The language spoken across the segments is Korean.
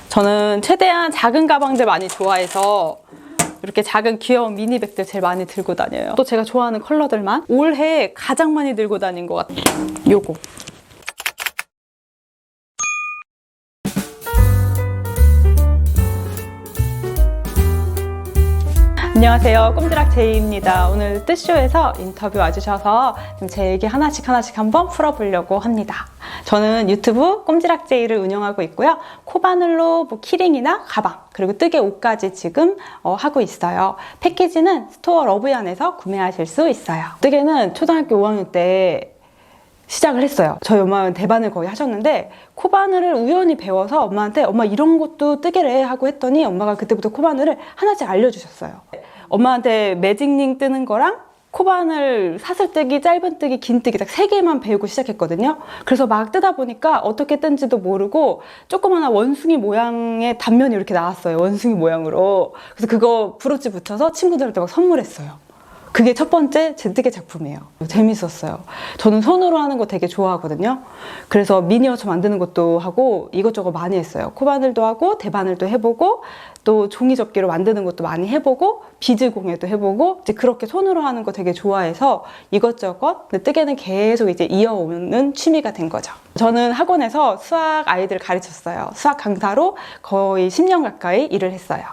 저는 최대한 작은 가방들 많이 좋아해서 이렇게 작은 귀여운 미니백들 제일 많이 들고 다녀요. 또 제가 좋아하는 컬러들만 올해 가장 많이 들고 다닌 것 같아요. 요거. 안녕하세요. 꼼지락 제이입니다. 오늘 뜻쇼에서 인터뷰 와주셔서 제 얘기 하나씩 한번 풀어보려고 합니다. 저는 유튜브 꼼지락 제이를 운영하고 있고요. 코바늘로 키링이나 가방, 그리고 뜨개 옷까지 지금 하고 있어요. 패키지는 스토어 러브연에서 구매하실 수 있어요. 뜨개는 초등학교 5학년 때 시작을 했어요. 저희 엄마는 대바늘 거의 하셨는데 코바늘을 우연히 배워서 엄마한테 엄마 이런 것도 뜨개래 하고 했더니 엄마가 그때부터 코바늘을 하나씩 알려주셨어요. 엄마한테 매직링 뜨는 거랑 코바늘 사슬뜨기, 짧은뜨기, 긴뜨기 딱 3개만 배우고 시작했거든요. 그래서 막 뜨다 보니까 어떻게 뜬지도 모르고 조그마한 원숭이 모양의 단면이 이렇게 나왔어요. 원숭이 모양으로. 그래서 그거 브로치 붙여서 친구들한테 막 선물했어요. 그게 첫 번째 제 뜨개 작품이에요. 재밌었어요. 저는 손으로 하는 거 되게 좋아하거든요. 그래서 미니어처 만드는 것도 하고 이것저것 많이 했어요. 코바늘도 하고 대바늘도 해보고 또 종이접기로 만드는 것도 많이 해보고 비즈공예도 해보고 이제 그렇게 손으로 하는 거 되게 좋아해서 이것저것 뜨개는 계속 이제 이어오는 취미가 된 거죠. 저는 학원에서 수학 아이들 가르쳤어요. 수학 강사로 거의 10년 가까이 일을 했어요.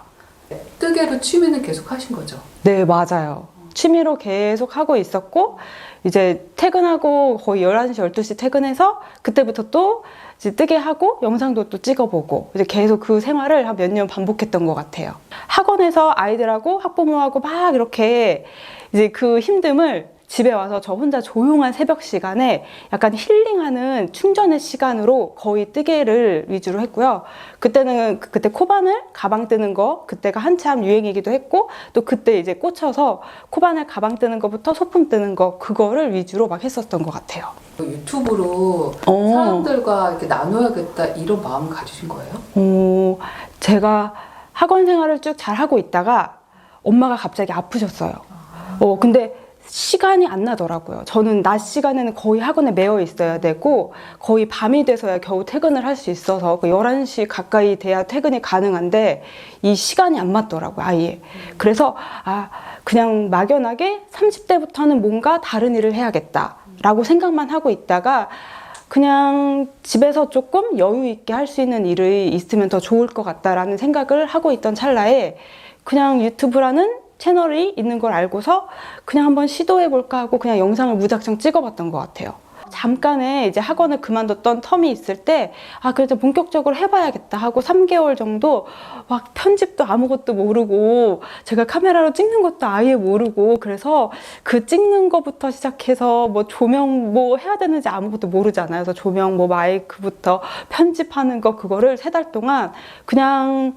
뜨개로 취미는 계속 하신 거죠? 네, 맞아요. 취미로 계속 하고 있었고 이제 퇴근하고 거의 11시, 12시 퇴근해서 그때부터 또 이제 뜨개 하고 영상도 또 찍어보고 이제 계속 그 생활을 한 몇 년 반복했던 것 같아요. 학원에서 아이들하고 학부모하고 막 이렇게 이제 그 힘듦을 집에 와서 저 혼자 조용한 새벽 시간에 약간 힐링하는 충전의 시간으로 거의 뜨개를 위주로 했고요. 그때 코바늘 가방 뜨는 거 그때가 한참 유행이기도 했고 또 그때 이제 꽂혀서 코바늘 가방 뜨는 거부터 소품 뜨는 거 그거를 위주로 막 했었던 것 같아요. 유튜브로 사람들과 이렇게 나눠야겠다 이런 마음을 가지신 거예요? 제가 학원 생활을 쭉 잘 하고 있다가 엄마가 갑자기 아프셨어요. 근데 시간이 안 나더라고요. 저는 낮 시간에는 거의 학원에 매여 있어야 되고 거의 밤이 돼서야 겨우 퇴근을 할 수 있어서 11시 가까이 돼야 퇴근이 가능한데 이 시간이 안 맞더라고요, 아예. 그래서 그냥 막연하게 30대부터는 뭔가 다른 일을 해야겠다라고 생각만 하고 있다가 그냥 집에서 조금 여유 있게 할 수 있는 일이 있으면 더 좋을 것 같다라는 생각을 하고 있던 찰나에 그냥 유튜브라는 채널이 있는 걸 알고서 그냥 한번 시도해볼까 하고 그냥 영상을 무작정 찍어봤던 것 같아요. 잠깐의 이제 학원을 그만뒀던 텀이 있을 때 그래도 본격적으로 해봐야겠다 하고 3개월 정도 막 편집도 아무것도 모르고 제가 카메라로 찍는 것도 아예 모르고 그래서 그 찍는 거부터 시작해서 뭐 조명 뭐 해야 되는지 아무것도 모르잖아요. 그래서 조명 뭐 마이크부터 편집하는 거 그거를 3달 동안 그냥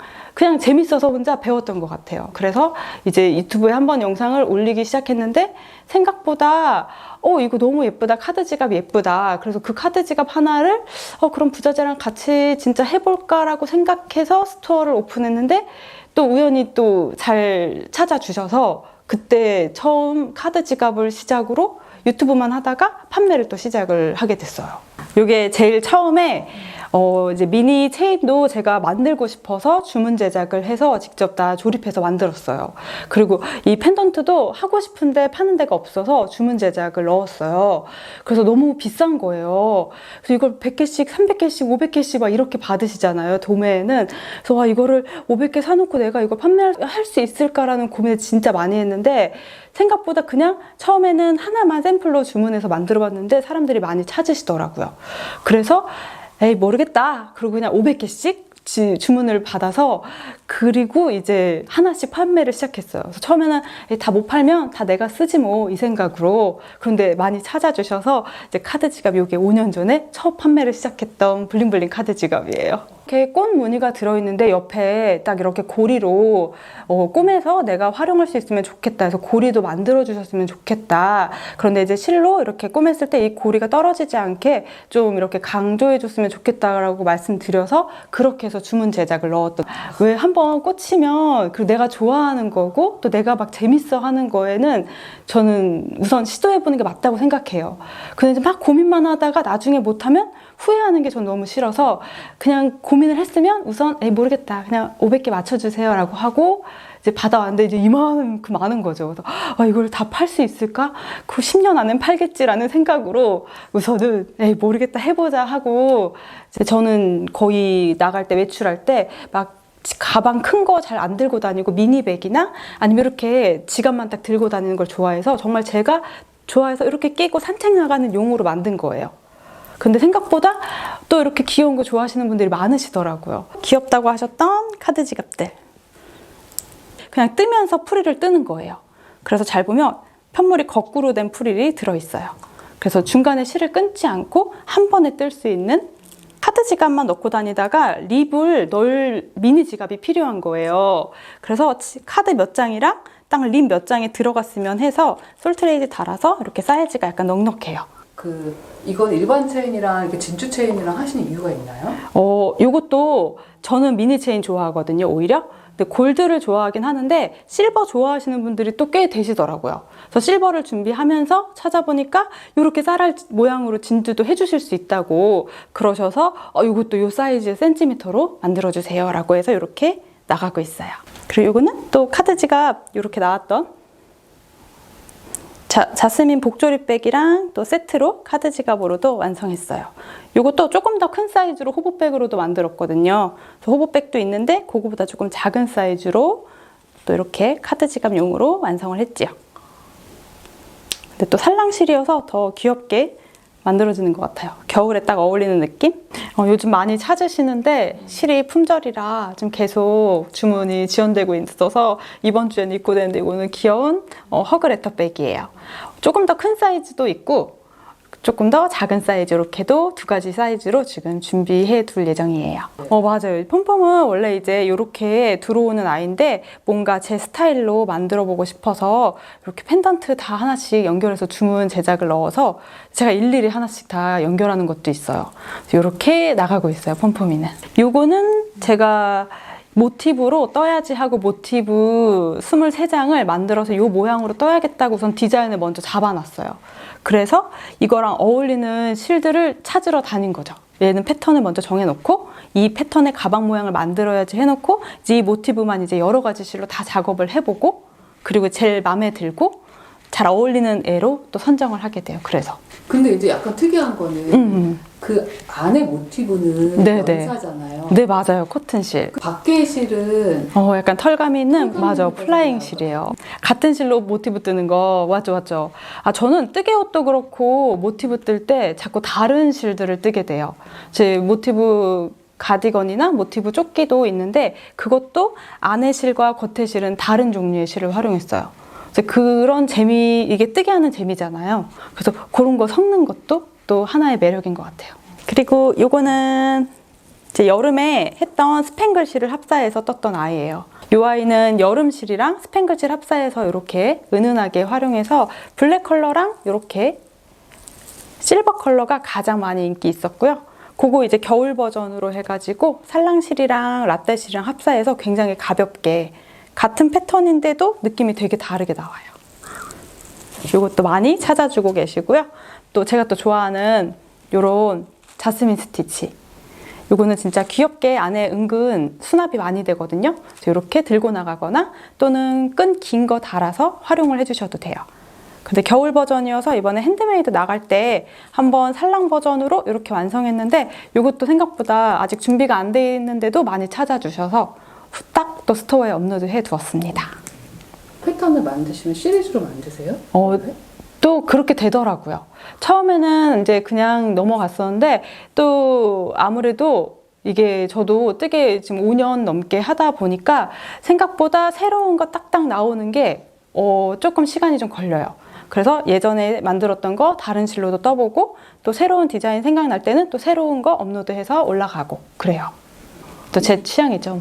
재밌어서 혼자 배웠던 것 같아요. 그래서 이제 유튜브에 한번 영상을 올리기 시작했는데 생각보다 이거 너무 예쁘다. 카드 지갑 예쁘다. 그래서 그 카드 지갑 하나를 그럼 부자재랑 같이 진짜 해볼까라고 생각해서 스토어를 오픈했는데 또 우연히 또 잘 찾아주셔서 그때 처음 카드 지갑을 시작으로 유튜브만 하다가 판매를 또 시작을 하게 됐어요. 이게 제일 처음에 이제 미니 체인도 제가 만들고 싶어서 주문 제작을 해서 직접 다 조립해서 만들었어요. 그리고 이 펜던트도 하고 싶은데 파는 데가 없어서 주문 제작을 넣었어요. 그래서 너무 비싼 거예요. 그래서 이걸 100개씩, 300개씩, 500개씩 막 이렇게 받으시잖아요, 도매에는. 그래서 이거를 500개 사놓고 내가 이걸 판매할 수 있을까라는 고민을 진짜 많이 했는데 생각보다 그냥 처음에는 하나만 샘플로 주문해서 만들어봤는데 사람들이 많이 찾으시더라고요. 그래서 에이 모르겠다. 그리고 그냥 500개씩 주문을 받아서 그리고 이제 하나씩 판매를 시작했어요. 그래서 처음에는 다 못 팔면 다 내가 쓰지 뭐 이 생각으로. 그런데 많이 찾아주셔서 이제 카드 지갑 이게 5년 전에 첫 판매를 시작했던 블링블링 카드 지갑이에요. 이렇게 꽃 무늬가 들어있는데 옆에 딱 이렇게 고리로 꼬매서 내가 활용할 수 있으면 좋겠다 해서 고리도 만들어 주셨으면 좋겠다. 그런데 이제 실로 이렇게 꼬맸을 때 이 고리가 떨어지지 않게 좀 이렇게 강조해 줬으면 좋겠다라고 말씀드려서 그렇게 해서 주문 제작을 넣었던. 왜 한번 꽂히면 그리고 내가 좋아하는 거고 또 내가 막 재밌어 하는 거에는 저는 우선 시도해 보는 게 맞다고 생각해요. 근데 막 고민만 하다가 나중에 못하면 후회하는 게 전 너무 싫어서 그냥 고민을 했으면 우선 모르겠다. 그냥 500개 맞춰주세요 라고 하고 이제 받아왔는데 이제 이만큼 많은 거죠. 그래서 이걸 다 팔 수 있을까? 그 10년 안엔 팔겠지라는 생각으로 우선은 모르겠다 해보자 하고 이제 저는 거의 나갈 때 외출할 때 막 가방 큰 거 잘 안 들고 다니고 미니백이나 아니면 이렇게 지갑만 딱 들고 다니는 걸 좋아해서 정말 제가 좋아해서 이렇게 끼고 산책 나가는 용으로 만든 거예요. 근데 생각보다 또 이렇게 귀여운 거 좋아하시는 분들이 많으시더라고요. 귀엽다고 하셨던 카드 지갑들. 그냥 뜨면서 프릴을 뜨는 거예요. 그래서 잘 보면 편물이 거꾸로 된 프릴이 들어있어요. 그래서 중간에 실을 끊지 않고 한 번에 뜰 수 있는 카드 지갑만 넣고 다니다가 립을 넣을 미니 지갑이 필요한 거예요. 그래서 카드 몇 장이랑 딱 립 몇 장이 들어갔으면 해서 솔트레이지 달아서 이렇게 사이즈가 약간 넉넉해요. 이건 일반 체인이랑 이렇게 진주 체인이랑 하시는 이유가 있나요? 요것도 저는 미니 체인 좋아하거든요, 오히려. 근데 골드를 좋아하긴 하는데 실버 좋아하시는 분들이 또 꽤 되시더라고요. 그래서 실버를 준비하면서 찾아보니까 이렇게 쌀알 모양으로 진주도 해주실 수 있다고 그러셔서 이것도 이 사이즈 센티미터로 만들어주세요 라고 해서 이렇게 나가고 있어요. 그리고 이거는 또 카드 지갑 이렇게 나왔던 자스민 복조립백이랑 또 세트로 카드 지갑으로도 완성했어요. 이것도 조금 더 큰 사이즈로 호보백으로도 만들었거든요. 그래서 호보백도 있는데 그거보다 조금 작은 사이즈로 또 이렇게 카드 지갑용으로 완성을 했지요. 근데 또 살랑실이어서 더 귀엽게 만들어지는 것 같아요. 겨울에 딱 어울리는 느낌? 요즘 많이 찾으시는데 실이 품절이라 좀 계속 주문이 지연되고 있어서 이번 주엔 입고 되는데 이거는 귀여운 허그레터백이에요. 조금 더 큰 사이즈도 있고 조금 더 작은 사이즈 이렇게도 두 가지 사이즈로 지금 준비해 둘 예정이에요. 맞아요. 폼폼은 원래 이제 이렇게 들어오는 아이인데 뭔가 제 스타일로 만들어 보고 싶어서 이렇게 펜던트 다 하나씩 연결해서 주문 제작을 넣어서 제가 일일이 하나씩 다 연결하는 것도 있어요. 이렇게 나가고 있어요, 폼폼이는. 요거는 제가 모티브로 떠야지 하고 모티브 23장을 만들어서 이 모양으로 떠야겠다고 우선 디자인을 먼저 잡아놨어요. 그래서 이거랑 어울리는 실들을 찾으러 다닌 거죠. 얘는 패턴을 먼저 정해놓고 이 패턴의 가방 모양을 만들어야지 해놓고 이제 이 모티브만 이제 여러 가지 실로 다 작업을 해보고 그리고 제일 마음에 들고 잘 어울리는 애로 또 선정을 하게 돼요. 그래서. 근데 이제 약간 특이한 거는 그 안에 모티브는 네네. 연사잖아요. 네, 맞아요. 코튼실. 그 밖에 실은 약간 털감이 있는, 맞아, 있잖아요. 플라잉 실이에요. 같은 실로 모티브 뜨는 거, 맞죠. 저는 뜨개 옷도 그렇고, 모티브 뜰 때 자꾸 다른 실들을 뜨게 돼요. 제 모티브 가디건이나 모티브 조끼도 있는데, 그것도 안에 실과 겉에 실은 다른 종류의 실을 활용했어요. 그런 재미, 이게 뜨게 하는 재미잖아요. 그래서 그런 거 섞는 것도 또 하나의 매력인 것 같아요. 그리고 요거는 이제 여름에 했던 스팽글실을 합사해서 떴던 아이예요. 이 아이는 여름실이랑 스팽글실 합사해서 이렇게 은은하게 활용해서 블랙 컬러랑 이렇게 실버 컬러가 가장 많이 인기 있었고요. 그거 이제 겨울 버전으로 해가지고 살랑실이랑 라떼실이랑 합사해서 굉장히 가볍게 같은 패턴인데도 느낌이 되게 다르게 나와요. 이것도 많이 찾아주고 계시고요. 또 제가 또 좋아하는 요런 자스민 스티치. 요거는 진짜 귀엽게 안에 은근 수납이 많이 되거든요. 이렇게 들고 나가거나 또는 끈 긴 거 달아서 활용을 해주셔도 돼요. 근데 겨울 버전이어서 이번에 핸드메이드 나갈 때 한번 살랑 버전으로 이렇게 완성했는데 이것도 생각보다 아직 준비가 안 돼 있는데도 많이 찾아주셔서 후딱 또 스토어에 업로드해 두었습니다. 패턴을 만드시면 시리즈로 만드세요? 또 그렇게 되더라고요. 처음에는 이제 그냥 넘어갔었는데 또 아무래도 이게 저도 뜨개 지금 5년 넘게 하다 보니까 생각보다 새로운 거 딱딱 나오는 게 조금 시간이 좀 걸려요. 그래서 예전에 만들었던 거 다른 실로도 떠보고 또 새로운 디자인 생각날 때는 또 새로운 거 업로드해서 올라가고 그래요. 또 제 취향이죠.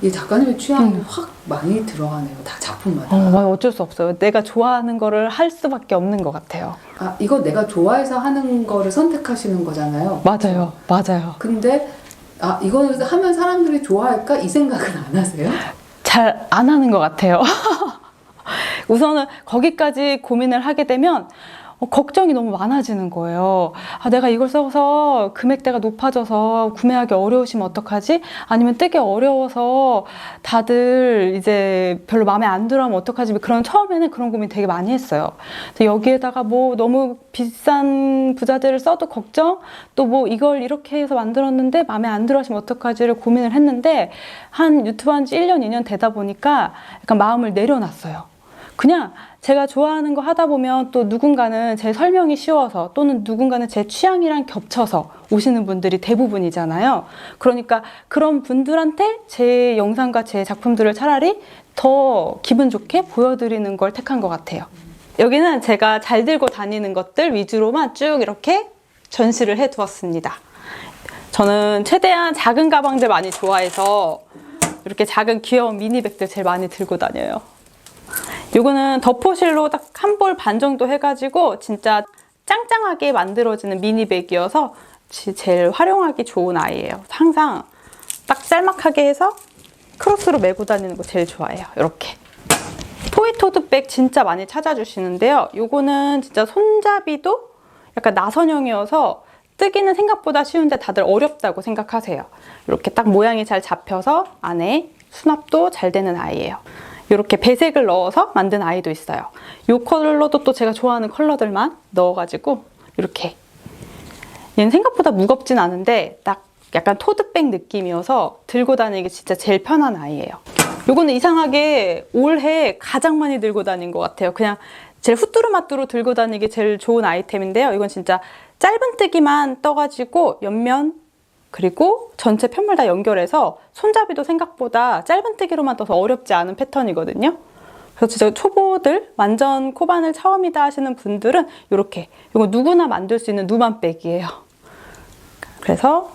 이 작가님의 취향이 확 많이 들어가네요. 다 작품마다. 어쩔 수 없어요. 내가 좋아하는 거를 할 수밖에 없는 것 같아요. 이거 내가 좋아해서 하는 거를 선택하시는 거잖아요. 맞아요. 근데 이거는 하면 사람들이 좋아할까? 이 생각은 안 하세요? 잘 안 하는 것 같아요. 우선은 거기까지 고민을 하게 되면 걱정이 너무 많아지는 거예요. 아, 내가 이걸 써서 금액대가 높아져서 구매하기 어려우시면 어떡하지? 아니면 뜨기 어려워서 다들 이제 별로 마음에 안 들어하면 어떡하지? 그런 처음에는 그런 고민 되게 많이 했어요. 여기에다가 뭐 너무 비싼 부자재를 써도 걱정? 또 뭐 이걸 이렇게 해서 만들었는데 마음에 안 들어하시면 어떡하지를 고민을 했는데 한 유튜브 한 지 1년, 2년 되다 보니까 약간 마음을 내려놨어요. 그냥 제가 좋아하는 거 하다 보면 또 누군가는 제 설명이 쉬워서 또는 누군가는 제 취향이랑 겹쳐서 오시는 분들이 대부분이잖아요. 그러니까 그런 분들한테 제 영상과 제 작품들을 차라리 더 기분 좋게 보여드리는 걸 택한 것 같아요. 여기는 제가 잘 들고 다니는 것들 위주로만 쭉 이렇게 전시를 해 두었습니다. 저는 최대한 작은 가방들 많이 좋아해서 이렇게 작은 귀여운 미니백들 제일 많이 들고 다녀요. 요거는 덮어실로 딱 한 볼 반 정도 해가지고 진짜 짱짱하게 만들어지는 미니백이어서 제일 활용하기 좋은 아이예요. 항상 딱 짤막하게 해서 크로스로 메고 다니는 거 제일 좋아해요. 이렇게 토이 토드백 진짜 많이 찾아주시는데요. 요거는 진짜 손잡이도 약간 나선형이어서 뜨기는 생각보다 쉬운데 다들 어렵다고 생각하세요. 이렇게 딱 모양이 잘 잡혀서 안에 수납도 잘 되는 아이예요. 이렇게 배색을 넣어서 만든 아이도 있어요. 이 컬러도 또 제가 좋아하는 컬러들만 넣어가지고 이렇게 얘는 생각보다 무겁진 않은데 딱 약간 토드백 느낌이어서 들고 다니기 진짜 제일 편한 아이예요. 요거는 이상하게 올해 가장 많이 들고 다닌 것 같아요. 그냥 제일 후뚜루마뚜루 들고 다니기 제일 좋은 아이템인데요. 이건 진짜 짧은 뜨기만 떠가지고 옆면 그리고 전체 편물 다 연결해서 손잡이도 생각보다 짧은 뜨기로만 떠서 어렵지 않은 패턴이거든요. 그래서 진짜 초보들, 완전 코바늘 처음이다 하시는 분들은 이렇게 이거 누구나 만들 수 있는 누만백이에요. 그래서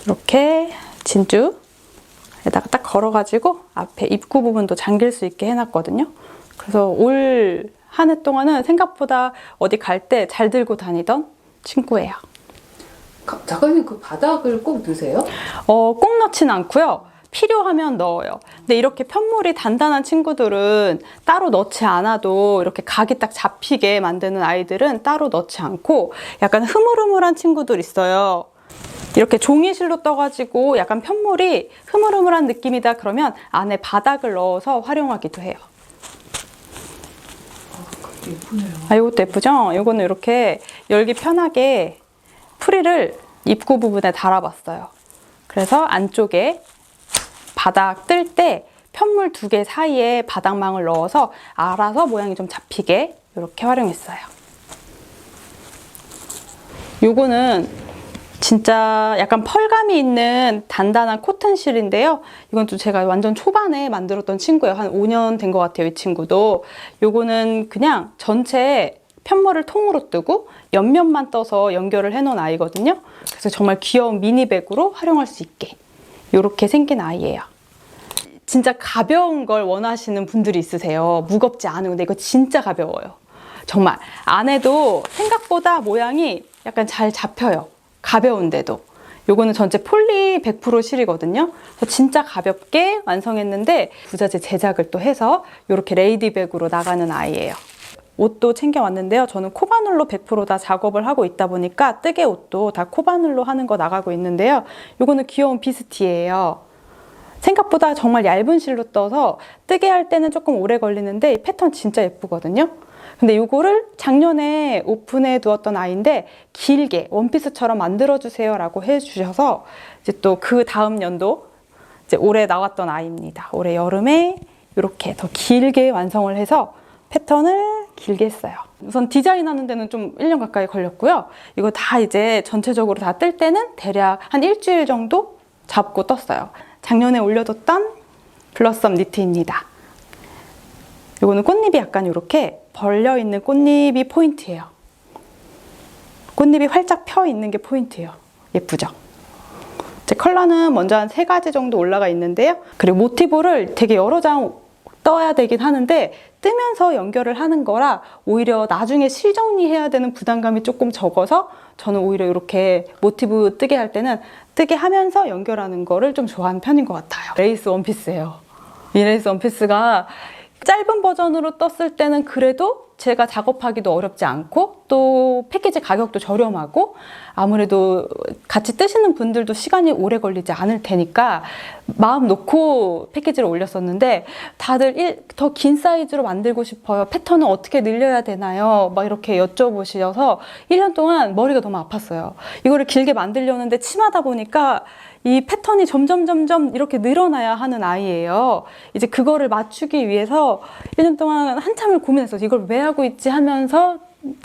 이렇게 진주에다가 딱 걸어가지고 앞에 입구 부분도 잠길 수 있게 해놨거든요. 그래서 올 한 해 동안은 생각보다 어디 갈 때 잘 들고 다니던 친구예요. 작가님 그 바닥을 꼭 넣으세요? 꼭 넣진 않고요. 필요하면 넣어요. 근데 이렇게 편물이 단단한 친구들은 따로 넣지 않아도 이렇게 각이 딱 잡히게 만드는 아이들은 따로 넣지 않고 약간 흐물흐물한 친구들 있어요. 이렇게 종이실로 떠가지고 약간 편물이 흐물흐물한 느낌이다 그러면 안에 바닥을 넣어서 활용하기도 해요. 예쁘네요. 아, 이것도 예쁘죠? 이거는 이렇게 열기 편하게 프릴을 입구 부분에 달아봤어요. 그래서 안쪽에 바닥 뜰 때 편물 2개 사이에 바닥망을 넣어서 알아서 모양이 좀 잡히게 이렇게 활용했어요. 요거는 진짜 약간 펄감이 있는 단단한 코튼실인데요. 이건 또 제가 완전 초반에 만들었던 친구예요. 한 5년 된 것 같아요, 이 친구도. 요거는 그냥 전체 편물을 통으로 뜨고 옆면만 떠서 연결을 해놓은 아이거든요. 그래서 정말 귀여운 미니백으로 활용할 수 있게 이렇게 생긴 아이예요. 진짜 가벼운 걸 원하시는 분들이 있으세요. 무겁지 않은 건데 이거 진짜 가벼워요. 정말 안에도 생각보다 모양이 약간 잘 잡혀요. 가벼운데도. 요거는 전체 폴리 100% 실이거든요. 그래서 진짜 가볍게 완성했는데 부자재 제작을 또 해서 이렇게 레이디백으로 나가는 아이예요. 옷도 챙겨왔는데요. 저는 코바늘로 100% 다 작업을 하고 있다 보니까 뜨개 옷도 다 코바늘로 하는 거 나가고 있는데요. 요거는 귀여운 비스티예요. 생각보다 정말 얇은 실로 떠서 뜨개 할 때는 조금 오래 걸리는데 이 패턴 진짜 예쁘거든요. 근데 요거를 작년에 오픈해 두었던 아이인데 길게 원피스처럼 만들어주세요 라고 해주셔서 이제 또 그 다음 연도 이제 올해 나왔던 아이입니다. 올해 여름에 이렇게 더 길게 완성을 해서 패턴을 길게 했어요. 우선 디자인하는 데는 좀 1년 가까이 걸렸고요. 이거 다 이제 전체적으로 다 뜰 때는 대략 한 일주일 정도 잡고 떴어요. 작년에 올려뒀던 블러썸 니트입니다. 이거는 꽃잎이 약간 이렇게 벌려있는 꽃잎이 포인트예요. 꽃잎이 활짝 펴 있는 게 포인트예요. 예쁘죠? 제 컬러는 먼저 한 3가지 정도 올라가 있는데요. 그리고 모티브를 되게 여러 장 떠야 되긴 하는데 뜨면서 연결을 하는 거라 오히려 나중에 실 정리해야 되는 부담감이 조금 적어서 저는 오히려 이렇게 모티브 뜨게 할 때는 뜨게 하면서 연결하는 거를 좀 좋아하는 편인 것 같아요. 레이스 원피스예요. 이 레이스 원피스가 짧은 버전으로 떴을 때는 그래도 제가 작업하기도 어렵지 않고 또 패키지 가격도 저렴하고 아무래도 같이 뜨시는 분들도 시간이 오래 걸리지 않을 테니까 마음 놓고 패키지를 올렸었는데 다들 더 긴 사이즈로 만들고 싶어요. 패턴은 어떻게 늘려야 되나요? 막 이렇게 여쭤보셔서 1년 동안 머리가 너무 아팠어요. 이거를 길게 만들려는데 심하다 보니까 이 패턴이 점점 이렇게 늘어나야 하는 아이예요. 이제 그거를 맞추기 위해서 1년 동안 한참을 고민했어요. 이걸 왜 하고 있지 하면서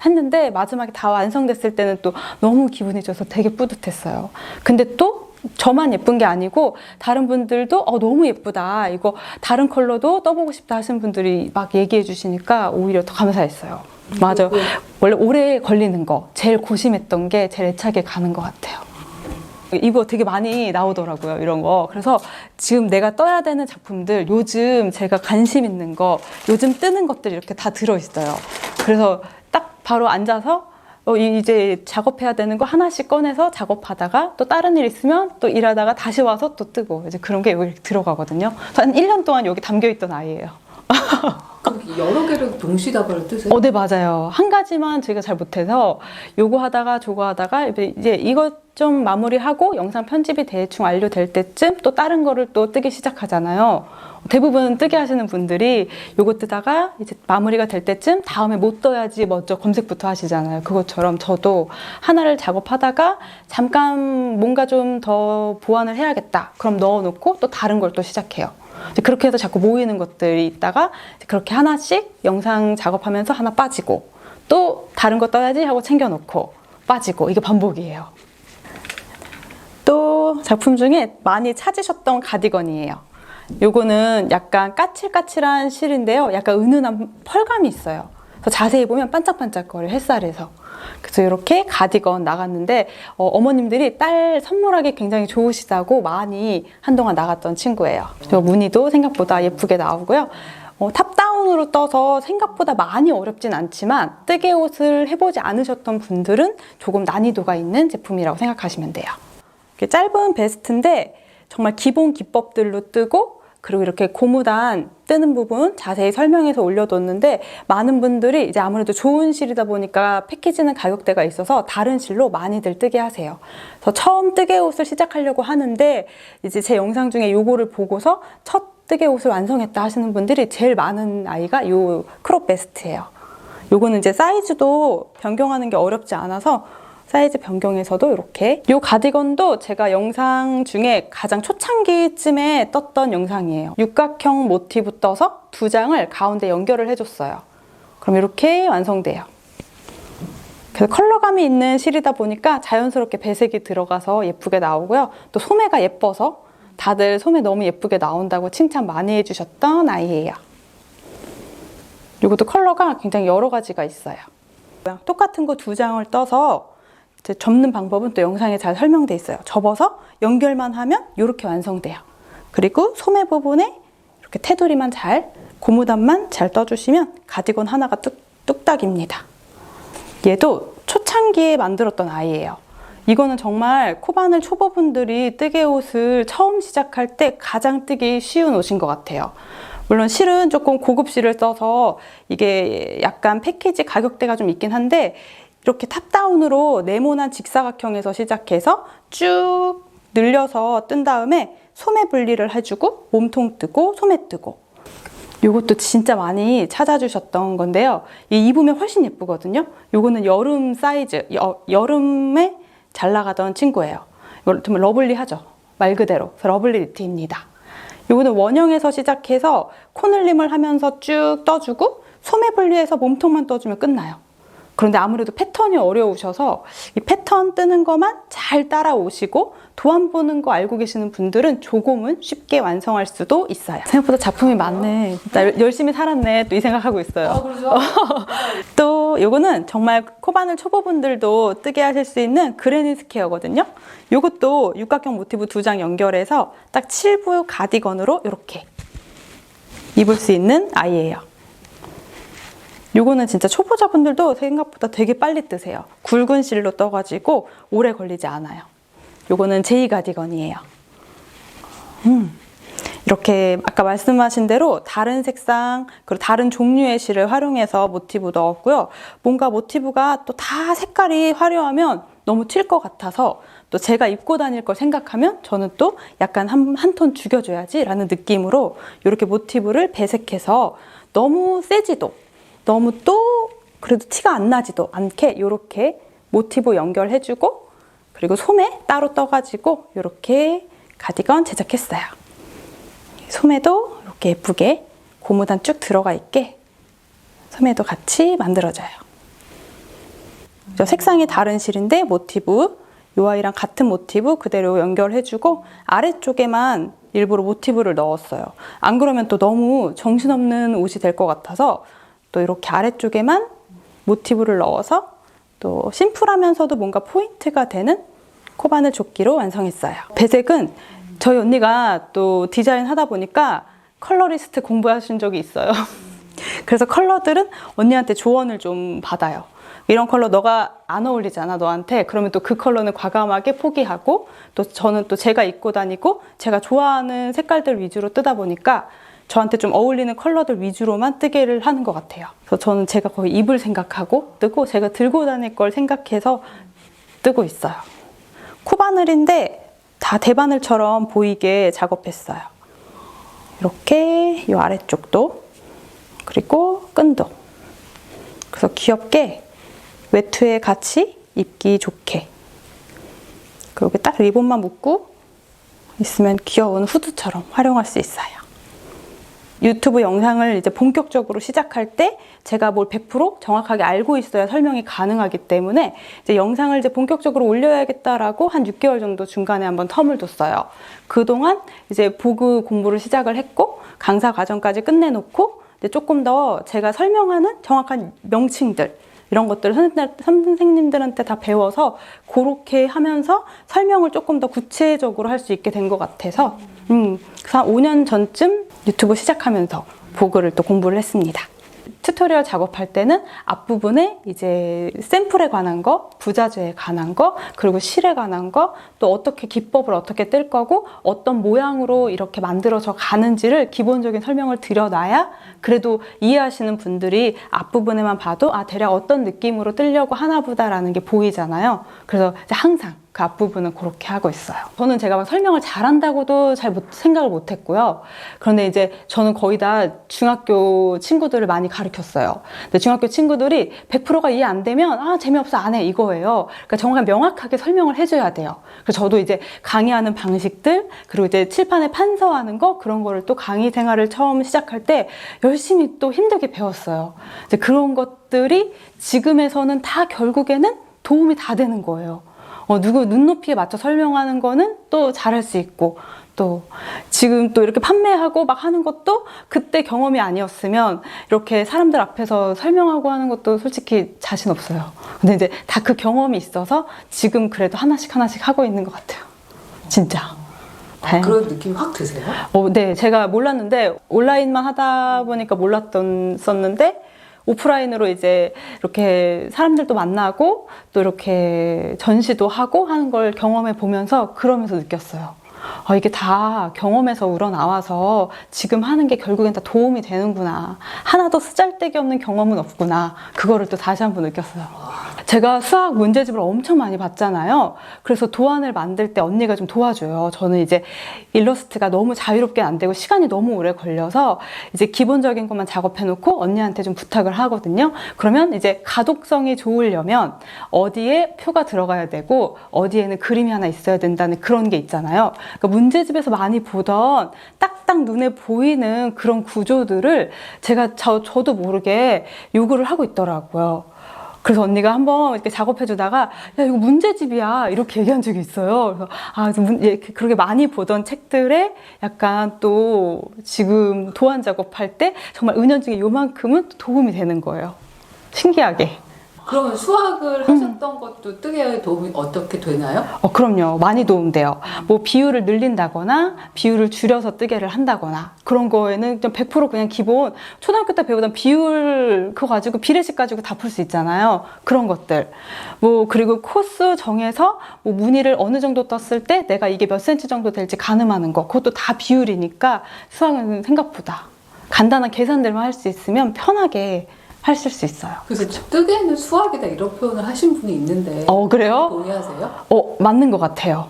했는데 마지막에 다 완성됐을 때는 또 너무 기분이 좋아서 되게 뿌듯했어요. 근데 또 저만 예쁜 게 아니고 다른 분들도 너무 예쁘다, 이거 다른 컬러도 떠보고 싶다 하시는 분들이 막 얘기해 주시니까 오히려 더 감사했어요. 맞아. 원래 오래 걸리는 거, 제일 고심했던 게 제일 애착에 가는 것 같아요. 이거 되게 많이 나오더라고요, 이런 거. 그래서 지금 내가 떠야 되는 작품들, 요즘 제가 관심 있는 거, 요즘 뜨는 것들이 이렇게 다 들어있어요. 그래서 딱 바로 앉아서 이제 작업해야 되는 거 하나씩 꺼내서 작업하다가 또 다른 일 있으면 또 일하다가 다시 와서 또 뜨고, 이제 그런 게 여기 들어가거든요. 한 1년 동안 여기 담겨있던 아이예요. 그럼 여러 개를 동시다발로 뜨세요? 네, 맞아요. 한 가지만 제가 잘 못해서 요거 하다가 저거 하다가 이제 이것 좀 마무리하고 영상 편집이 대충 완료될 때쯤 또 다른 거를 또 뜨기 시작하잖아요. 대부분 뜨게 하시는 분들이 요거 뜨다가 이제 마무리가 될 때쯤 다음에 뭐 떠야지 먼저 검색부터 하시잖아요. 그것처럼 저도 하나를 작업하다가 잠깐 뭔가 좀 더 보완을 해야겠다, 그럼 넣어놓고 또 다른 걸 또 시작해요. 그렇게 해서 자꾸 모이는 것들이 있다가 그렇게 하나씩 영상 작업하면서 하나 빠지고 또 다른 거 떠야지 하고 챙겨놓고 빠지고, 이게 반복이에요. 또 작품 중에 많이 찾으셨던 가디건이에요. 요거는 약간 까칠까칠한 실인데요, 약간 은은한 펄감이 있어요. 그래서 자세히 보면 반짝반짝거려요, 햇살에서. 그래서 이렇게 가디건 나갔는데 어머님들이 딸 선물하기 굉장히 좋으시다고 많이 한동안 나갔던 친구예요. 무늬도 생각보다 예쁘게 나오고요. 탑다운으로 떠서 생각보다 많이 어렵진 않지만 뜨개 옷을 해보지 않으셨던 분들은 조금 난이도가 있는 제품이라고 생각하시면 돼요. 짧은 베스트인데 정말 기본 기법들로 뜨고, 그리고 이렇게 고무단 뜨는 부분 자세히 설명해서 올려뒀는데 많은 분들이 이제 아무래도 좋은 실이다 보니까 패키지는 가격대가 있어서 다른 실로 많이들 뜨게 하세요. 그래서 처음 뜨개 옷을 시작하려고 하는데 이제 제 영상 중에 요거를 보고서 첫 뜨개 옷을 완성했다 하시는 분들이 제일 많은 아이가 요 크롭 베스트예요. 요거는 이제 사이즈도 변경하는 게 어렵지 않아서 사이즈 변경에서도 이렇게. 이 가디건도 제가 영상 중에 가장 초창기쯤에 떴던 영상이에요. 육각형 모티브 떠서 두 장을 가운데 연결을 해줬어요. 그럼 이렇게 완성돼요. 그래서 컬러감이 있는 실이다 보니까 자연스럽게 배색이 들어가서 예쁘게 나오고요. 또 소매가 예뻐서 다들 소매 너무 예쁘게 나온다고 칭찬 많이 해주셨던 아이예요. 이것도 컬러가 굉장히 여러 가지가 있어요. 똑같은 거 두 장을 떠서 접는 방법은 또 영상에 잘 설명돼 있어요. 접어서 연결만 하면 이렇게 완성돼요. 그리고 소매 부분에 이렇게 테두리만 고무단만 잘 떠주시면 가디건 하나가 뚝딱입니다. 얘도 초창기에 만들었던 아이예요. 이거는 정말 코바늘 초보분들이 뜨개 옷을 처음 시작할 때 가장 뜨기 쉬운 옷인 것 같아요. 물론 실은 조금 고급 실을 써서 이게 약간 패키지 가격대가 좀 있긴 한데, 이렇게 탑다운으로 네모난 직사각형에서 시작해서 쭉 늘려서 뜬 다음에 소매 분리를 해주고 몸통 뜨고 소매 뜨고, 요것도 진짜 많이 찾아주셨던 건데요. 입으면 훨씬 예쁘거든요. 요거는 여름 사이즈, 여름에 잘 나가던 친구예요. 이거 좀 러블리하죠, 말 그대로. 러블리 니트입니다. 요거는 원형에서 시작해서 코늘림을 하면서 쭉 떠주고 소매 분리해서 몸통만 떠주면 끝나요. 그런데 아무래도 패턴이 어려우셔서 이 패턴 뜨는 것만 잘 따라오시고 도안 보는 거 알고 계시는 분들은 조금은 쉽게 완성할 수도 있어요. 생각보다 작품이 많네. 나 열심히 살았네, 또 이 생각하고 있어요. 그러죠? 또 이거는 정말 코바늘 초보분들도 뜨게 하실 수 있는 그레니 스퀘어거든요. 이것도 육각형 모티브 두 장 연결해서 딱 7부 가디건으로 이렇게 입을 수 있는 아이예요. 요거는 진짜 초보자분들도 생각보다 되게 빨리 뜨세요. 굵은 실로 떠가지고 오래 걸리지 않아요. 요거는 제이 가디건이에요. 이렇게 아까 말씀하신 대로 다른 색상 그리고 다른 종류의 실을 활용해서 모티브 넣었고요. 뭔가 모티브가 또 다 색깔이 화려하면 너무 튈 것 같아서 또 제가 입고 다닐 걸 생각하면 저는 또 약간 한 톤 죽여줘야지 라는 느낌으로 이렇게 모티브를 배색해서 너무 세지도 너무 또 그래도 티가 안 나지도 않게 이렇게 모티브 연결해주고 그리고 소매 따로 떠가지고 이렇게 가디건 제작했어요. 소매도 이렇게 예쁘게 고무단 쭉 들어가 있게 소매도 같이 만들어져요. 색상이 다른 실인데 모티브 이 아이랑 같은 모티브 그대로 연결해주고 아래쪽에만 일부러 모티브를 넣었어요. 안 그러면 또 너무 정신없는 옷이 될 것 같아서 또 이렇게 아래쪽에만 모티브를 넣어서 또 심플하면서도 뭔가 포인트가 되는 코바늘 조끼로 완성했어요. 배색은 저희 언니가 또 디자인 하다 보니까 컬러리스트 공부하신 적이 있어요. 그래서 컬러들은 언니한테 조언을 좀 받아요. 이런 컬러 너가 안 어울리잖아 너한테. 그러면 또 그 컬러는 과감하게 포기하고 또 저는 또 제가 입고 다니고 제가 좋아하는 색깔들 위주로 뜨다 보니까 저한테 좀 어울리는 컬러들 위주로만 뜨개를 하는 것 같아요. 그래서 저는 제가 거의 입을 생각하고 뜨고 제가 들고 다닐 걸 생각해서 뜨고 있어요. 코바늘인데 다 대바늘처럼 보이게 작업했어요. 이렇게 이 아래쪽도 그리고 끈도 그래서 귀엽게 외투에 같이 입기 좋게 그리고 딱 리본만 묶고 있으면 귀여운 후드처럼 활용할 수 있어요. 유튜브 영상을 이제 본격적으로 시작할 때 제가 뭘 100% 정확하게 알고 있어야 설명이 가능하기 때문에 이제 영상을 이제 본격적으로 올려야겠다라고 한 6개월 정도 중간에 한번 텀을 뒀어요. 그동안 이제 보그 공부를 시작을 했고 강사 과정까지 끝내놓고 이제 조금 더 제가 설명하는 정확한 명칭들 이런 것들을 선생님들한테 다 배워서 그렇게 하면서 설명을 조금 더 구체적으로 할 수 있게 된 것 같아서 그래서 한 5년 전쯤 유튜브 시작하면서 보그를 또 공부를 했습니다. 튜토리얼 작업할 때는 앞부분에 이제 샘플에 관한 거, 부자재에 관한 거, 그리고 실에 관한 거, 또 어떻게 기법을 어떻게 뜰 거고 어떤 모양으로 이렇게 만들어져 가는지를 기본적인 설명을 드려놔야 그래도 이해하시는 분들이 앞부분에만 봐도 아 대략 어떤 느낌으로 뜨려고 하나 보다라는 게 보이잖아요. 그래서 이제 항상 그 앞부분은 그렇게 하고 있어요. 저는 제가 막 설명을 잘한다고도 잘 생각을 못 했고요. 그런데 이제 저는 거의 다 중학교 친구들을 많이 가르쳤어요. 근데 중학교 친구들이 100%가 이해 안 되면 아 재미없어 안 해 이거예요. 그러니까 정말 명확하게 설명을 해줘야 돼요. 그래서 저도 이제 강의하는 방식들 그리고 이제 칠판에 판서하는 거 그런 거를 또 강의 생활을 처음 시작할 때 열심히 또 힘들게 배웠어요. 이제 그런 것들이 지금에서는 다 결국에는 도움이 다 되는 거예요. 누구 눈높이에 맞춰 설명하는 거는 또 잘할 수 있고 또 지금 또 이렇게 판매하고 막 하는 것도 그때 경험이 아니었으면 이렇게 사람들 앞에서 설명하고 하는 것도 솔직히 자신 없어요. 근데 이제 다 그 경험이 있어서 지금 그래도 하나씩 하고 있는 것 같아요. 진짜. 그런 느낌 확 드세요? 네, 제가 몰랐는데 온라인만 하다 보니까 몰랐었는데 오프라인으로 이제 이렇게 사람들도 만나고 또 이렇게 전시도 하고 하는 걸 경험해 보면서 그러면서 느꼈어요. 이게 다 경험에서 우러나와서 지금 하는 게 결국엔 다 도움이 되는구나. 하나도 쓰잘데기 없는 경험은 없구나. 그거를 또 다시 한번 느꼈어요. 제가 수학 문제집을 엄청 많이 봤잖아요. 그래서 도안을 만들 때 언니가 좀 도와줘요. 저는 이제 일러스트가 너무 자유롭게 안 되고 시간이 너무 오래 걸려서 이제 기본적인 것만 작업해 놓고 언니한테 좀 부탁을 하거든요. 그러면 이제 가독성이 좋으려면 어디에 표가 들어가야 되고 어디에는 그림이 하나 있어야 된다는 그런 게 있잖아요. 그러니까 문제집에서 많이 보던 딱딱 눈에 보이는 그런 구조들을 제가 저도 모르게 요구를 하고 있더라고요. 그래서 언니가 한번 이렇게 작업해주다가 야 이거 문제집이야 이렇게 얘기한 적이 있어요. 그래서 그렇게 많이 보던 책들에 약간 또 지금 도안 작업할 때 정말 은연중에 요만큼은 도움이 되는 거예요. 신기하게. 그러면 수학을 하셨던 것도 뜨개에 도움이 어떻게 되나요? 그럼요. 많이 도움돼요. 뭐 비율을 늘린다거나 비율을 줄여서 뜨개를 한다거나 그런 거에는 100% 그냥 기본 초등학교 때 배우던 비율 그거 가지고 비례식 가지고 다 풀 수 있잖아요. 그런 것들. 뭐 그리고 코스 정해서 뭐 무늬를 어느 정도 떴을 때 내가 이게 몇 센치 정도 될지 가늠하는 거. 그것도 다 비율이니까 수학은 생각보다 간단한 계산들만 할 수 있으면 편하게 하실 수 있어요. 그래서 뜨개는 수학이다 이런 표현을 하신 분이 있는데 그래요? 동의하세요? 맞는 것 같아요.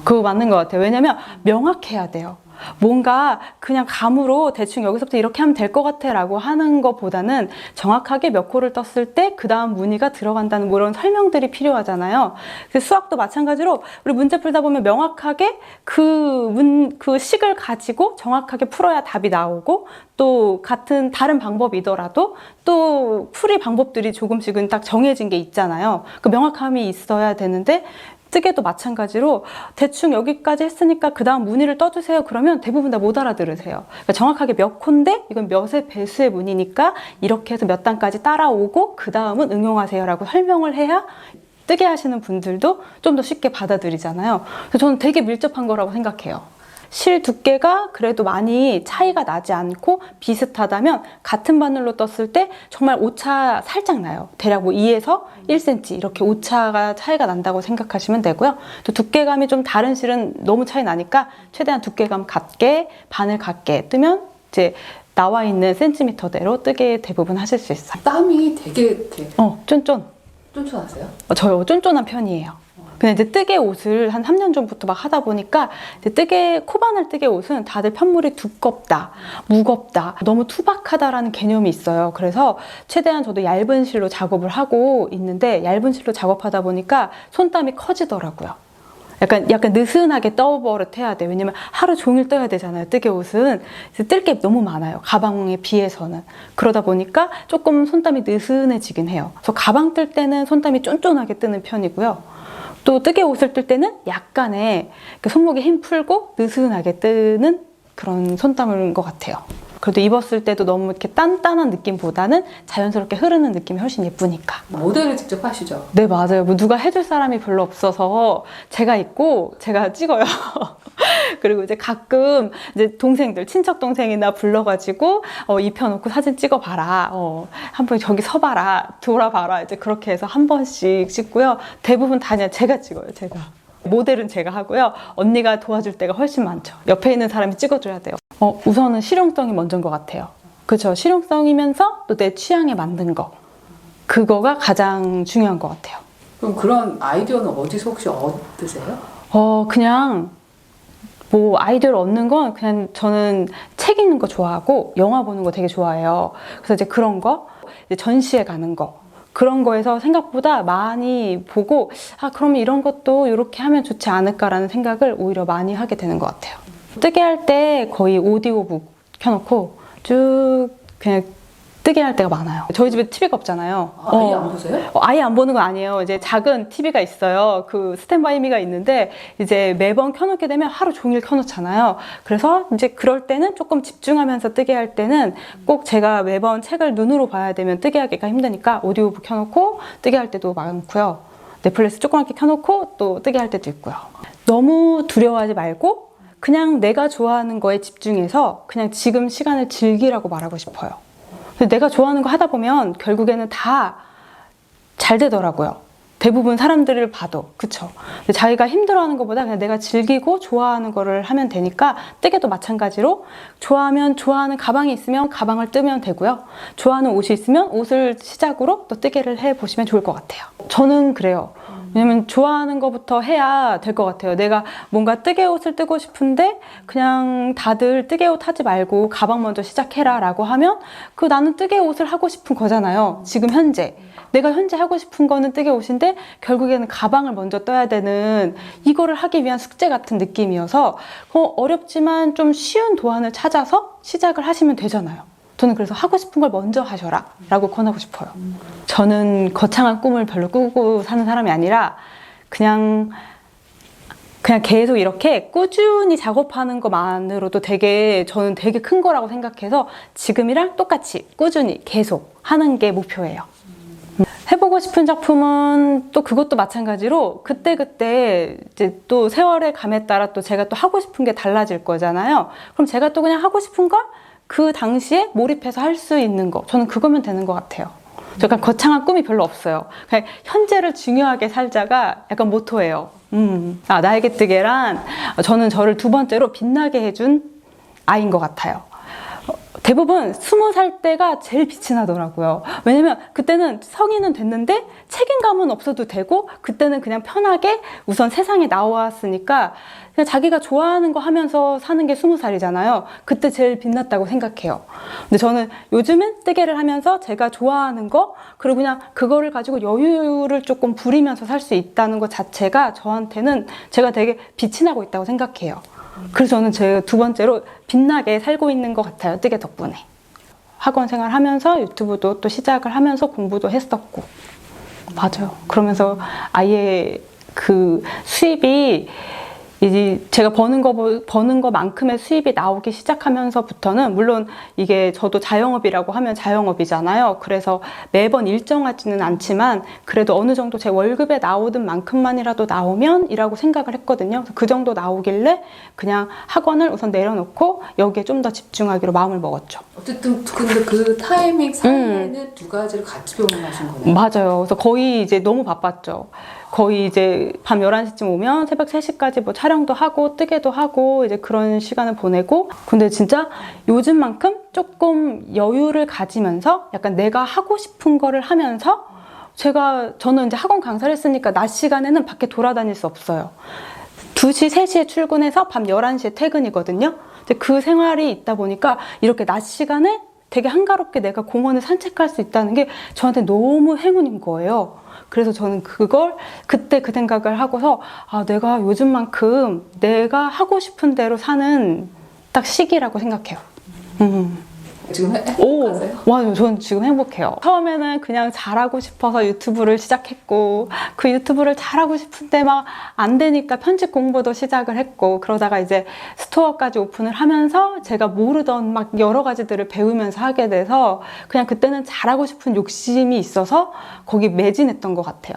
그거 맞는 것 같아요. 왜냐면 명확해야 돼요. 뭔가 그냥 감으로 대충 여기서부터 이렇게 하면 될 것 같아 라고 하는 것보다는 정확하게 몇 코를 떴을 때 그 다음 무늬가 들어간다는 뭐 이런 설명들이 필요하잖아요. 그래서 수학도 마찬가지로 우리 문제 풀다 보면 명확하게 그 식을 가지고 정확하게 풀어야 답이 나오고 또 같은 다른 방법이더라도 또 풀이 방법들이 조금씩은 딱 정해진 게 있잖아요. 그 명확함이 있어야 되는데 뜨개도 마찬가지로 대충 여기까지 했으니까 그 다음 무늬를 떠주세요. 그러면 대부분 다 못 알아들으세요. 그러니까 정확하게 몇 코인데 이건 몇의 배수의 무늬니까 이렇게 해서 몇 단까지 따라오고 그 다음은 응용하세요 라고 설명을 해야 뜨개 하시는 분들도 좀 더 쉽게 받아들이잖아요. 그래서 저는 되게 밀접한 거라고 생각해요. 실 두께가 그래도 많이 차이가 나지 않고 비슷하다면 같은 바늘로 떴을 때 정말 오차 살짝 나요. 대략 뭐 2에서 1cm 이렇게 오차가 차이가 난다고 생각하시면 되고요. 또 두께감이 좀 다른 실은 너무 차이 나니까 최대한 두께감 같게 바늘 같게 뜨면 이제 나와 있는 센티미터대로 뜨개 대부분 하실 수 있어요. 땀이 되게 이렇게 쫀쫀하세요? 저요 쫀쫀한 편이에요. 근데 이제 뜨개 옷을 한 3년 전부터 막 하다 보니까 이제 코바늘 뜨개 옷은 다들 편물이 두껍다, 무겁다, 너무 투박하다라는 개념이 있어요. 그래서 최대한 저도 얇은 실로 작업을 하고 있는데 얇은 실로 작업하다 보니까 손땀이 커지더라고요. 약간 느슨하게 떠버릇해야 돼요. 왜냐면 하루 종일 떠야 되잖아요. 뜨개 옷은. 뜰 게 너무 많아요. 가방에 비해서는. 그러다 보니까 조금 손땀이 느슨해지긴 해요. 그래서 가방 뜰 때는 손땀이 쫀쫀하게 뜨는 편이고요. 또 뜨개 옷을 뜰 때는 약간의 손목에 힘 풀고 느슨하게 뜨는 그런 손땀인 것 같아요. 그래도 입었을 때도 너무 이렇게 단단한 느낌보다는 자연스럽게 흐르는 느낌이 훨씬 예쁘니까. 모델을 직접 하시죠? 네, 맞아요. 뭐 누가 해줄 사람이 별로 없어서 제가 입고 제가 찍어요. 그리고 이제 가끔 이제 동생들, 친척 동생이나 불러가지고 입혀놓고 사진 찍어봐라. 한번 저기 서봐라. 돌아봐라. 이제 그렇게 해서 한 번씩 찍고요. 대부분 다 그냥 제가 찍어요. 제가. 모델은 제가 하고요. 언니가 도와줄 때가 훨씬 많죠. 옆에 있는 사람이 찍어줘야 돼요. 우선은 실용성이 먼저인 것 같아요. 그렇죠. 실용성이면서 또 내 취향에 맞는 거. 그거가 가장 중요한 것 같아요. 그럼 그런 아이디어는 어디서 혹시 얻으세요? 그냥 뭐 아이디어를 얻는 건 그냥 저는 책 읽는 거 좋아하고 영화 보는 거 되게 좋아해요. 그래서 이제 그런 거, 이제 전시회 가는 거 그런 거에서 생각보다 많이 보고 그러면 이런 것도 이렇게 하면 좋지 않을까라는 생각을 오히려 많이 하게 되는 것 같아요. 뜨개 할 때 거의 오디오북 켜놓고 쭉 그냥 뜨개 할 때가 많아요. 저희 집에 TV가 없잖아요. 아예 안 보세요? 아예 안 보는 건 아니에요. 이제 작은 TV가 있어요. 그 스탠바이미가 있는데 이제 매번 켜놓게 되면 하루 종일 켜놓잖아요. 그래서 이제 그럴 때는 조금 집중하면서 뜨개 할 때는 꼭 제가 매번 책을 눈으로 봐야 되면 뜨개 하기가 힘드니까 오디오북 켜놓고 뜨개 할 때도 많고요. 넷플릭스 조그맣게 켜놓고 또 뜨개 할 때도 있고요. 너무 두려워하지 말고 그냥 내가 좋아하는 거에 집중해서 그냥 지금 시간을 즐기라고 말하고 싶어요. 내가 좋아하는 거 하다 보면 결국에는 다 잘 되더라고요. 대부분 사람들을 봐도. 그쵸? 근데 자기가 힘들어하는 것보다 그냥 내가 즐기고 좋아하는 거를 하면 되니까 뜨개도 마찬가지로 좋아하면 좋아하는 가방이 있으면 가방을 뜨면 되고요. 좋아하는 옷이 있으면 옷을 시작으로 또 뜨개를 해보시면 좋을 것 같아요. 저는 그래요. 왜냐면 좋아하는 것부터 해야 될 것 같아요. 내가 뭔가 뜨개 옷을 뜨고 싶은데 그냥 다들 뜨개 옷 하지 말고 가방 먼저 시작해라 라고 하면 나는 뜨개 옷을 하고 싶은 거잖아요. 지금 현재. 내가 현재 하고 싶은 거는 뜨개 옷인데 결국에는 가방을 먼저 떠야 되는 이거를 하기 위한 숙제 같은 느낌이어서 어렵지만 좀 쉬운 도안을 찾아서 시작을 하시면 되잖아요. 저는 그래서 하고 싶은 걸 먼저 하셔라 라고 권하고 싶어요. 저는 거창한 꿈을 별로 꾸고 사는 사람이 아니라 그냥 계속 이렇게 꾸준히 작업하는 것만으로도 저는 되게 큰 거라고 생각해서 지금이랑 똑같이 꾸준히 계속 하는 게 목표예요. 해보고 하고 싶은 작품은 또 그것도 마찬가지로 그때그때 이제 또 세월의 감에 따라 또 제가 또 하고 싶은 게 달라질 거잖아요. 그럼 제가 또 그냥 하고 싶은 걸 그 당시에 몰입해서 할 수 있는 거, 저는 그거면 되는 것 같아요. 약간 거창한 꿈이 별로 없어요. 그냥 현재를 중요하게 살자가 약간 모토예요. 날개뜨개란 저는 저를 두 번째로 빛나게 해준 아이인 것 같아요. 대부분 20살 때가 제일 빛이 나더라고요. 왜냐면 그때는 성인은 됐는데 책임감은 없어도 되고 그때는 그냥 편하게 우선 세상에 나왔으니까 그냥 자기가 좋아하는 거 하면서 사는 게 20살이잖아요. 그때 제일 빛났다고 생각해요. 근데 저는 요즘은 뜨개를 하면서 제가 좋아하는 거 그리고 그냥 그거를 가지고 여유를 조금 부리면서 살 수 있다는 것 자체가 저한테는 제가 되게 빛이 나고 있다고 생각해요. 그래서 저는 제가 두 번째로 빛나게 살고 있는 것 같아요. 뜨개 덕분에. 학원 생활 하면서 유튜브도 또 시작을 하면서 공부도 했었고. 맞아요. 그러면서 아예 그 수입이 이제 제가 버는 거만큼의 수입이 나오기 시작하면서부터는 물론 이게 저도 자영업이라고 하면 자영업이잖아요. 그래서 매번 일정하지는 않지만 그래도 어느 정도 제 월급에 나오던 만큼만이라도 나오면 이라고 생각을 했거든요. 그 정도 나오길래 그냥 학원을 우선 내려놓고 여기에 좀 더 집중하기로 마음을 먹었죠. 어쨌든 근데 그 타이밍 사이에는 두 가지를 같이 병행하신 거네요. 맞아요. 그래서 거의 이제 너무 바빴죠. 거의 이제 밤 11시쯤 오면 새벽 3시까지 뭐 촬영도 하고 뜨개도 하고 이제 그런 시간을 보내고 근데 진짜 요즘만큼 조금 여유를 가지면서 약간 내가 하고 싶은 거를 하면서 저는 이제 학원 강사를 했으니까 낮 시간에는 밖에 돌아다닐 수 없어요. 2시, 3시에 출근해서 밤 11시에 퇴근이거든요. 근데 그 생활이 있다 보니까 이렇게 낮 시간에 되게 한가롭게 내가 공원을 산책할 수 있다는 게 저한테 너무 행운인 거예요. 그래서 저는 그때 그 생각을 하고서 내가 요즘만큼 내가 하고 싶은 대로 사는 딱 시기라고 생각해요. 지금 행복하세요? 맞아요. 저는 지금 행복해요. 처음에는 그냥 잘하고 싶어서 유튜브를 시작했고 그 유튜브를 잘하고 싶은데 막 안 되니까 편집 공부도 시작을 했고 그러다가 이제 스토어까지 오픈을 하면서 제가 모르던 막 여러 가지들을 배우면서 하게 돼서 그냥 그때는 잘하고 싶은 욕심이 있어서 거기 매진했던 것 같아요.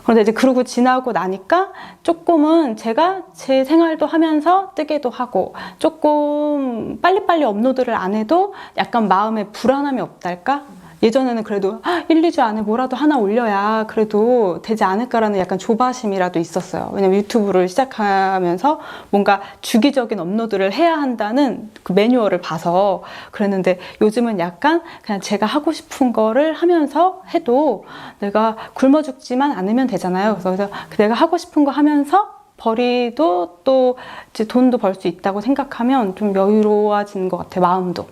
그런데 이제 그러고 지나고 나니까 조금은 제가 제 생활도 하면서 뜨개도 하고 조금 빨리빨리 업로드를 안 해도 약간 마음에 불안함이 없달까? 예전에는 그래도 1, 2주 안에 뭐라도 하나 올려야 그래도 되지 않을까라는 약간 조바심이라도 있었어요. 왜냐면 유튜브를 시작하면서 뭔가 주기적인 업로드를 해야 한다는 그 매뉴얼을 봐서 그랬는데 요즘은 약간 그냥 제가 하고 싶은 거를 하면서 해도 내가 굶어 죽지만 않으면 되잖아요. 그래서 내가 하고 싶은 거 하면서 벌이도 또 이제 돈도 벌 수 있다고 생각하면 좀 여유로워지는 것 같아요. 마음도.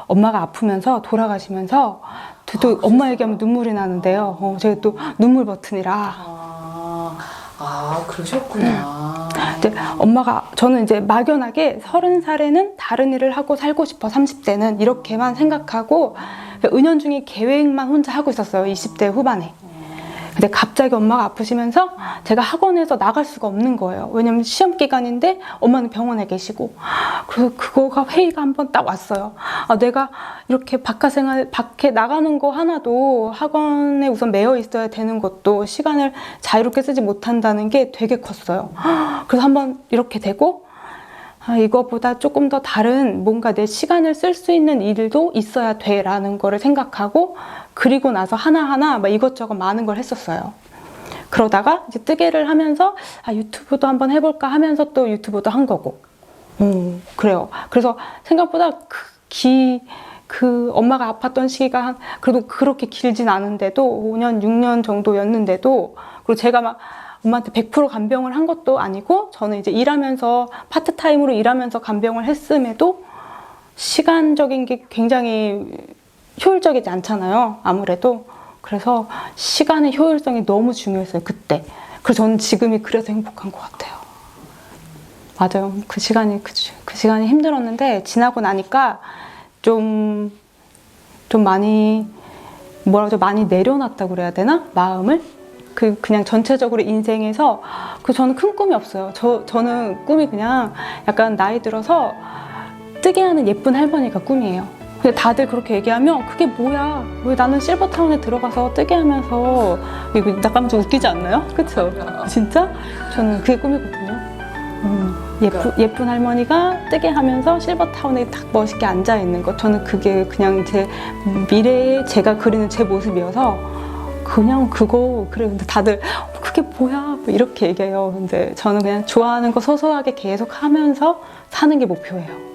엄마가 아프면서 돌아가시면서 또 엄마 얘기하면 눈물이 나는데요. 제가 또 눈물 버튼이라. 그러셨구나. 근데 저는 이제 막연하게 30살에는 다른 일을 하고 살고 싶어 30대는 이렇게만 생각하고 은연중에 계획만 혼자 하고 있었어요. 20대 후반에. 근데 갑자기 엄마가 아프시면서 제가 학원에서 나갈 수가 없는 거예요. 왜냐면 시험 기간인데 엄마는 병원에 계시고. 그래서 그거가 회의가 한번 딱 왔어요. 내가 이렇게 밖에 나가는 거 하나도 학원에 우선 매여 있어야 되는 것도 시간을 자유롭게 쓰지 못한다는 게 되게 컸어요. 그래서 한번 이렇게 되고 이거보다 조금 더 다른 뭔가 내 시간을 쓸 수 있는 일도 있어야 돼 라는 거를 생각하고 그리고 나서 하나하나 막 이것저것 많은 걸 했었어요. 그러다가 이제 뜨개를 하면서 유튜브도 한번 해볼까 하면서 또 유튜브도 한 거고 그래요. 그래서 생각보다 그 엄마가 아팠던 시기가 그래도 그렇게 길진 않은데도 5년, 6년 정도였는데도 그리고 제가 막 엄마한테 100% 간병을 한 것도 아니고 저는 이제 일하면서 파트타임으로 일하면서 간병을 했음에도 시간적인 게 굉장히 효율적이지 않잖아요. 아무래도. 그래서 시간의 효율성이 너무 중요했어요. 그때. 그래서 저는 지금이 그래서 행복한 것 같아요. 맞아요. 그 시간이 힘들었는데 지나고 나니까 좀 많이 많이 내려놨다고 그래야 되나? 마음을? 그냥 전체적으로 인생에서 저는 큰 꿈이 없어요. 저는 꿈이 그냥 약간 나이 들어서 뜨개하는 예쁜 할머니가 꿈이에요. 근데 다들 그렇게 얘기하면 그게 뭐야? 왜 나는 실버타운에 들어가서 뜨게 하면서 이거 약간 좀 웃기지 않나요? 그쵸? 진짜? 저는 그게 꿈이거든요. 예쁜 할머니가 뜨게 하면서 실버타운에 딱 멋있게 앉아 있는 것. 저는 그게 그냥 제 미래에 제가 그리는 제 모습이어서 그냥 그거 그래. 근데 다들 그게 뭐야? 뭐 이렇게 얘기해요. 근데 저는 그냥 좋아하는 거 소소하게 계속 하면서 사는 게 목표예요.